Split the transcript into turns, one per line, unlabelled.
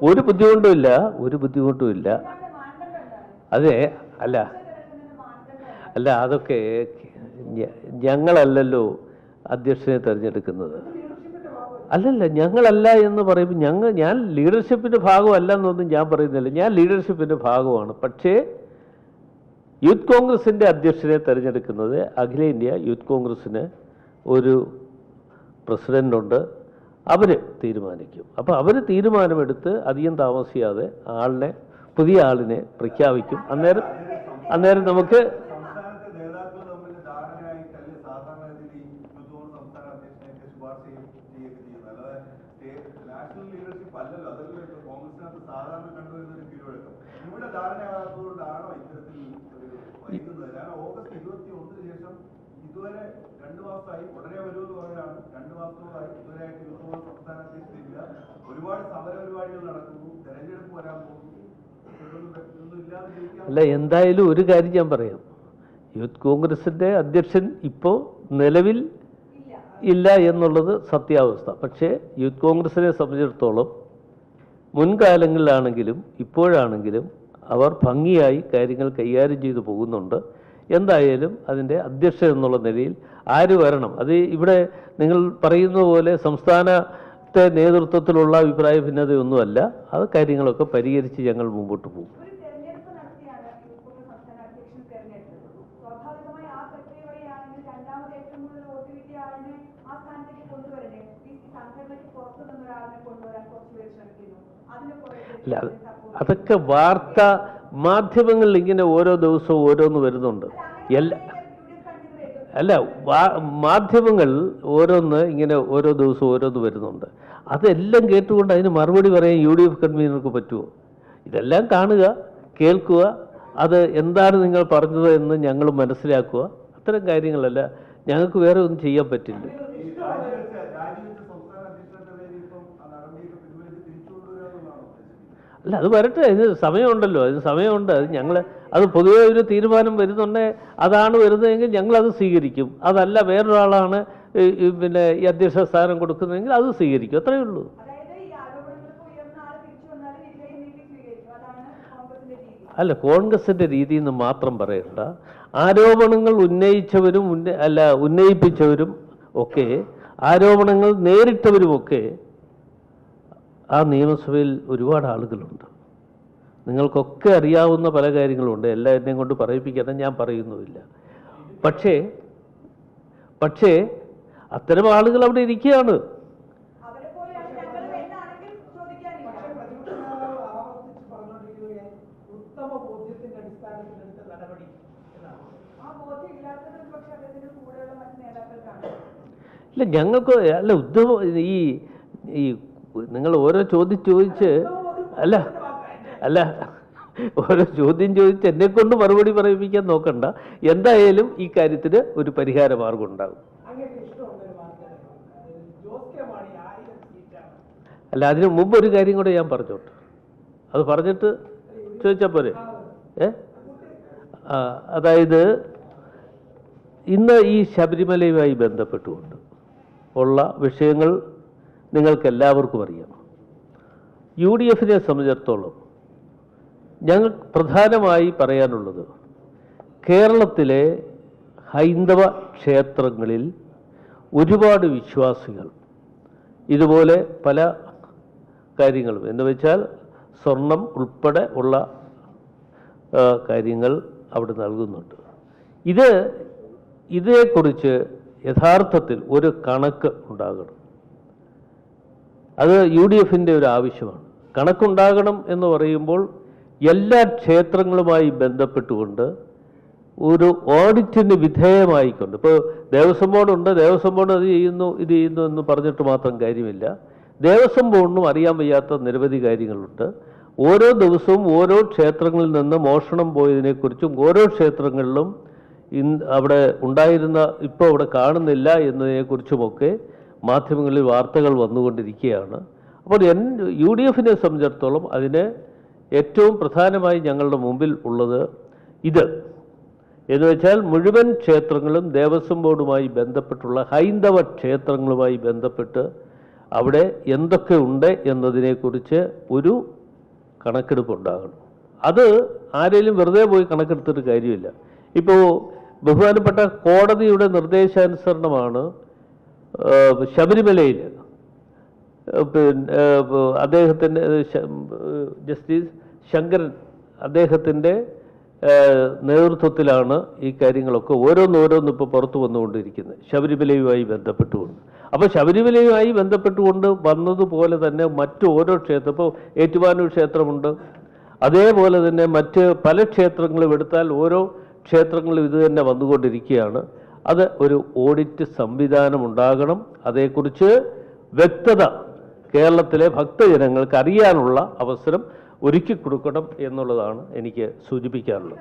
ഒരു ബുദ്ധിമുട്ടുമില്ല, ഒരു ബുദ്ധിമുട്ടുമില്ല. അതെ, അല്ല അല്ല അതൊക്കെ ഞങ്ങളല്ലല്ലോ അധ്യക്ഷനെ തിരഞ്ഞെടുക്കുന്നത്. അല്ലല്ല, ഞങ്ങളല്ല എന്ന് പറയുമ്പോൾ ഞാൻ ലീഡർഷിപ്പിൻ്റെ ഭാഗമല്ല എന്നൊന്നും ഞാൻ പറയുന്നില്ല. ഞാൻ ലീഡർഷിപ്പിൻ്റെ ഭാഗമാണ്. പക്ഷേ യൂത്ത് കോൺഗ്രസിൻ്റെ അധ്യക്ഷനെ തിരഞ്ഞെടുക്കുന്നത് അഖിലേന്ത്യാ യൂത്ത് കോൺഗ്രസ്സിന് ഒരു പ്രസിഡൻ്റുണ്ട്. അവർ തീരുമാനിക്കും. അപ്പോൾ അവർ തീരുമാനമെടുത്ത് അധികം താമസിയാതെ പുതിയ ആളിനെ പ്രഖ്യാപിക്കും. അന്നേരം നമുക്ക്
ഇതുവരെ 2 മാസമായി ഉടനെ വരുമെന്ന് പറഞ്ഞാണ്. 2 മാസത്തോളമായി ഇതുവരെയായിട്ട് യൂത്ത് സംസ്ഥാന അധ്യക്ഷനില്ല. ഒരുപാട് സമര പരിപാടികൾ നടക്കുന്നു, തെരഞ്ഞെടുപ്പ് വരാൻ പോകുന്നു.
അല്ല, എന്തായാലും ഒരു കാര്യം ഞാൻ പറയാം. യൂത്ത് കോൺഗ്രസിൻ്റെ അധ്യക്ഷൻ ഇപ്പോൾ നിലവിൽ ഇല്ല എന്നുള്ളത് സത്യാവസ്ഥ. പക്ഷേ യൂത്ത് കോൺഗ്രസിനെ സംബന്ധിച്ചിടത്തോളം മുൻകാലങ്ങളിലാണെങ്കിലും ഇപ്പോഴാണെങ്കിലും അവർ ഭംഗിയായി കാര്യങ്ങൾ കൈകാര്യം ചെയ്തു പോകുന്നുണ്ട്. എന്തായാലും അതിൻ്റെ അധ്യക്ഷൻ എന്നുള്ള നിലയിൽ ആര് വരണം, അത് ഇവിടെ നിങ്ങൾ പറയുന്ന പോലെ സംസ്ഥാനത്തെ നേതൃത്വത്തിലുള്ള അഭിപ്രായ ഭിന്നതയൊന്നുമല്ല. അത് കാര്യങ്ങളൊക്കെ പരിഹരിച്ച് ഞങ്ങൾ മുമ്പോട്ട് പോകും. അല്ല, അതൊക്കെ വാർത്ത മാധ്യമങ്ങളിൽ ഇങ്ങനെ ഓരോ ദിവസവും ഓരോന്ന് വരുന്നുണ്ട്. മാധ്യമങ്ങൾ ഓരോന്ന് ഇങ്ങനെ ഓരോ ദിവസവും ഓരോന്ന് വരുന്നുണ്ട്. അതെല്ലാം കേട്ടുകൊണ്ട് അതിന് മറുപടി പറയാൻ UDF കൺവീനർക്ക് പറ്റുമോ? ഇതെല്ലാം കാണുക, കേൾക്കുക, അത് എന്താണ് നിങ്ങൾ പറഞ്ഞത് എന്ന് ഞങ്ങൾ മനസ്സിലാക്കുക. അത്തരം കാര്യങ്ങളല്ല, ഞങ്ങൾക്ക് വേറെ ഒന്നും ചെയ്യാൻ പറ്റില്ല. അല്ല, അത് വരട്ടെ, അതിന് സമയമുണ്ടല്ലോ, അതിന് സമയമുണ്ട്. അത് പൊതുവെ ഒരു തീരുമാനം വരുന്നുണ്ടെങ്കിൽ അതാണ് വരുന്നതെങ്കിൽ ഞങ്ങളത് സ്വീകരിക്കും. അതല്ല വേറൊരാളാണ് പിന്നെ ഈ അധ്യക്ഷ സ്ഥാനം കൊടുക്കുന്നതെങ്കിൽ അത് സ്വീകരിക്കും. അത്രയേ ഉള്ളൂ. അല്ല, കോൺഗ്രസിൻ്റെ രീതി എന്ന് മാത്രം പറയണ്ട. ആരോപണങ്ങൾ ഉന്നയിപ്പിച്ചവരും ഒക്കെ, ആരോപണങ്ങൾ നേരിട്ടവരുമൊക്കെ ആ നിയമസഭയിൽ ഒരുപാട് ആളുകളുണ്ട്. നിങ്ങൾക്കൊക്കെ അറിയാവുന്ന പല കാര്യങ്ങളുണ്ട്. എല്ലാവരെയും കൊണ്ട് പറയിപ്പിക്കാൻ ഞാൻ പറയുന്നുമില്ല. പക്ഷേ അത്തരം ആളുകൾ അവിടെ ഇരിക്കുകയാണ്. ഇല്ല, ഞങ്ങൾക്ക് ഈ നിങ്ങൾ ഓരോ ചോദ്യം ചോദിച്ച് ഓരോ ചോദ്യം ചോദിച്ച് എന്നെക്കൊണ്ട് മറുപടി പറയിപ്പിക്കാൻ നോക്കണ്ട. എന്തായാലും ഈ കാര്യത്തിന് ഒരു പരിഹാര മാർഗം ഉണ്ടാകും. അല്ല, അതിന് മുമ്പ് ഒരു കാര്യം കൂടെ ഞാൻ പറഞ്ഞോട്ടെ. അത് പറഞ്ഞിട്ട് ചോദിച്ചാൽ പോരെ? അതായത് ഇന്ന് ഈ ശബരിമലയുമായി ബന്ധപ്പെട്ടുകൊണ്ട് ഉള്ള വിഷയങ്ങൾ നിങ്ങൾക്കെല്ലാവർക്കും അറിയാം. UDFനെ സംബന്ധിച്ചിടത്തോളം ഞങ്ങൾ പ്രധാനമായി പറയാനുള്ളത്, കേരളത്തിലെ ഹൈന്ദവ ക്ഷേത്രങ്ങളിൽ ഒരുപാട് വിശ്വാസികൾ ഇതുപോലെ പല കാര്യങ്ങളും, എന്ന് വെച്ചാൽ സ്വർണം ഉൾപ്പെടെ ഉള്ള കാര്യങ്ങൾ അവിടെ നൽകുന്നുണ്ട്. ഇതേക്കുറിച്ച് യഥാർത്ഥത്തിൽ ഒരു കണക്ക് ഉണ്ടാകണം. അത് UDFൻ്റെ ഒരു ആവശ്യമാണ്. കണക്കുണ്ടാകണം എന്ന് പറയുമ്പോൾ എല്ലാ ക്ഷേത്രങ്ങളുമായി ബന്ധപ്പെട്ടുകൊണ്ട് ഒരു ഓഡിറ്റിന് വിധേയമായിക്കൊണ്ട്, ഇപ്പോൾ ദേവസ്വം ബോർഡുണ്ട്, ദേവസ്വം ബോർഡ് അത് ചെയ്യുന്നു ഇത് ചെയ്യുന്നു എന്ന് പറഞ്ഞിട്ട് മാത്രം കാര്യമില്ല. ദേവസ്വം ബോർഡിനും അറിയാൻ വയ്യാത്ത നിരവധി കാര്യങ്ങളുണ്ട്. ഓരോ ദിവസവും ഓരോ ക്ഷേത്രങ്ങളിൽ നിന്ന് മോഷണം പോയതിനെക്കുറിച്ചും ഓരോ ക്ഷേത്രങ്ങളിലും അവിടെ ഉണ്ടായിരുന്ന ഇപ്പോൾ അവിടെ കാണുന്നില്ല എന്നതിനെക്കുറിച്ചുമൊക്കെ മാധ്യമങ്ങളിൽ വാർത്തകൾ വന്നുകൊണ്ടിരിക്കുകയാണ്. അപ്പോൾ UDFനെ സംബന്ധിച്ചിടത്തോളം അതിന് ഏറ്റവും പ്രധാനമായി ഞങ്ങളുടെ മുമ്പിൽ ഉള്ളത് എന്ന് വെച്ചാൽ മുഴുവൻ ക്ഷേത്രങ്ങളും ദേവസ്വം ബോർഡുമായി ബന്ധപ്പെട്ടുള്ള ഹൈന്ദവ ക്ഷേത്രങ്ങളുമായി ബന്ധപ്പെട്ട് അവിടെ എന്തൊക്കെ ഉണ്ട് എന്നതിനെക്കുറിച്ച് ഒരു കണക്കെടുപ്പുണ്ടാകണം. അത് ആരെങ്കിലും വെറുതെ പോയി കണക്കെടുത്തിട്ട് കാര്യമില്ല. ഇപ്പോൾ ബഹുമാനപ്പെട്ട കോടതിയുടെ നിർദ്ദേശാനുസരണമാണ് ശബരിമലയിൽ പിന്നെ അദ്ദേഹത്തിൻ്റെ ജസ്റ്റിസ് ശങ്കരൻ അദ്ദേഹത്തിൻ്റെ നേതൃത്വത്തിലാണ് ഈ കാര്യങ്ങളൊക്കെ ഓരോന്നോരോന്ന് ഇപ്പോൾ പുറത്തു വന്നുകൊണ്ടിരിക്കുന്നത് ശബരിമലയുമായി ബന്ധപ്പെട്ടുകൊണ്ട്. അപ്പോൾ ശബരിമലയുമായി ബന്ധപ്പെട്ടുകൊണ്ട് വന്നതുപോലെ തന്നെ മറ്റു ഓരോ ക്ഷേത്രം, ഇപ്പോൾ ഏറ്റുമാനൂർ ക്ഷേത്രമുണ്ട്, അതേപോലെ തന്നെ മറ്റ് പല ക്ഷേത്രങ്ങളും എടുത്താൽ ഓരോ ക്ഷേത്രങ്ങളും ഇത് തന്നെ വന്നുകൊണ്ടിരിക്കുകയാണ്. അത് ഒരു ഓഡിറ്റ് സംവിധാനം ഉണ്ടാകണം. അതേക്കുറിച്ച് വ്യക്തത കേരളത്തിലെ ഭക്തജനങ്ങൾക്ക് അറിയാനുള്ള അവസരം ഒരുക്കി കൊടുക്കണം എന്നുള്ളതാണ് എനിക്ക് സൂചിപ്പിക്കാനുള്ളത്.